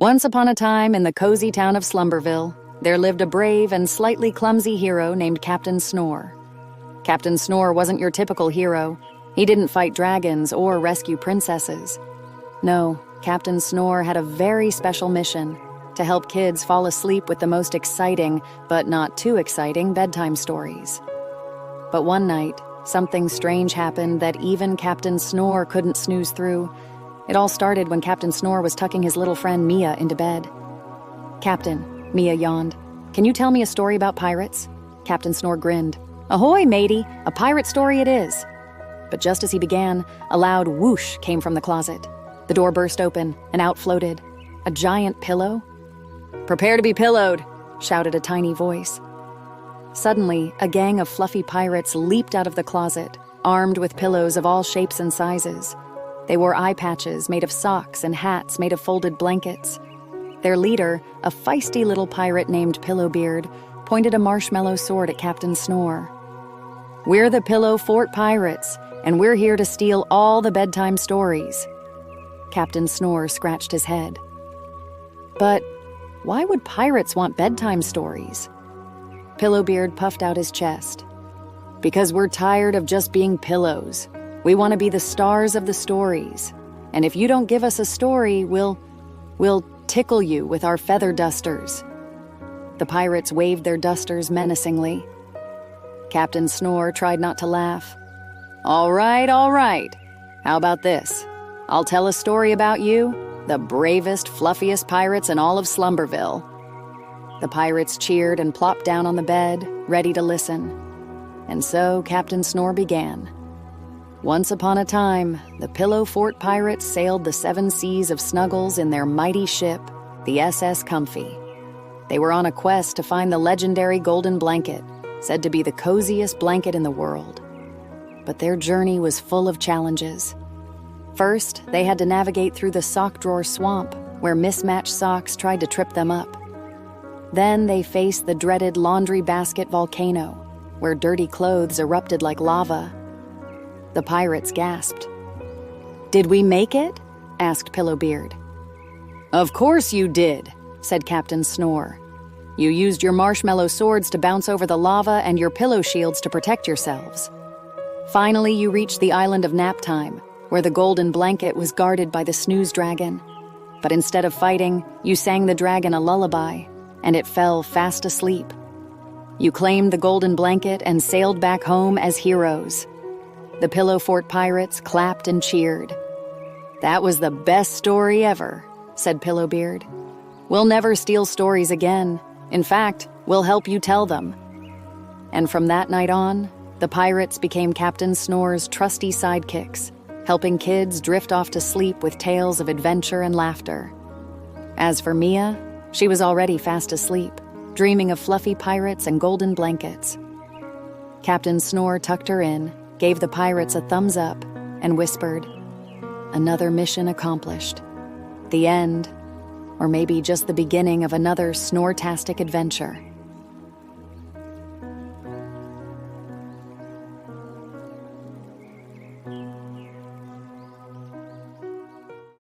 Once upon a time in the cozy town of Slumberville, there lived a brave and slightly clumsy hero named Captain Snore. Captain Snore wasn't your typical hero. He didn't fight dragons or rescue princesses. No, Captain Snore had a very special mission: to help kids fall asleep with the most exciting, but not too exciting, bedtime stories. But one night, something strange happened that even Captain Snore couldn't snooze through. It all started when Captain Snore was tucking his little friend Mia into bed. "Captain," Mia yawned, "can you tell me a story about pirates?" Captain Snore grinned. "Ahoy, matey, a pirate story it is." But just as he began, a loud whoosh came from the closet. The door burst open, and out floated a giant pillow. "Prepare to be pillowed," shouted a tiny voice. Suddenly, a gang of fluffy pirates leaped out of the closet, armed with pillows of all shapes and sizes. They wore eye patches made of socks and hats made of folded blankets. Their leader, a feisty little pirate named Pillowbeard, pointed a marshmallow sword at Captain Snore. "We're the Pillow Fort Pirates, and we're here to steal all the bedtime stories." Captain Snore scratched his head. "But why would pirates want bedtime stories?" Pillowbeard puffed out his chest. "Because we're tired of just being pillows. We want to be the stars of the stories. And if you don't give us a story, we'll tickle you with our feather dusters." The pirates waved their dusters menacingly. Captain Snore tried not to laugh. All right. How about this? I'll tell a story about you, the bravest, fluffiest pirates in all of Slumberville." The pirates cheered and plopped down on the bed, ready to listen. And so Captain Snore began. Once upon a time, the Pillow Fort Pirates sailed the Seven Seas of Snuggles in their mighty ship, the SS Comfy. They were on a quest to find the legendary golden blanket, said to be the coziest blanket in the world. But their journey was full of challenges. First, they had to navigate through the sock drawer swamp, where mismatched socks tried to trip them up. Then they faced the dreaded laundry basket volcano, where dirty clothes erupted like lava. The pirates gasped. "Did we make it?" asked Pillowbeard. "Of course you did," said Captain Snore. "You used your marshmallow swords to bounce over the lava and your pillow shields to protect yourselves. Finally, you reached the island of Naptime, where the golden blanket was guarded by the snooze dragon. But instead of fighting, you sang the dragon a lullaby, and it fell fast asleep. You claimed the golden blanket and sailed back home as heroes." The Pillow Fort Pirates clapped and cheered. "That was the best story ever," said Pillowbeard. "We'll never steal stories again. In fact, we'll help you tell them." And from that night on, the pirates became Captain Snore's trusty sidekicks, helping kids drift off to sleep with tales of adventure and laughter. As for Mia, she was already fast asleep, dreaming of fluffy pirates and golden blankets. Captain Snore tucked her in, gave the pirates a thumbs up, and whispered, "Another mission accomplished. The end, or maybe just the beginning of another Snoretastic adventure."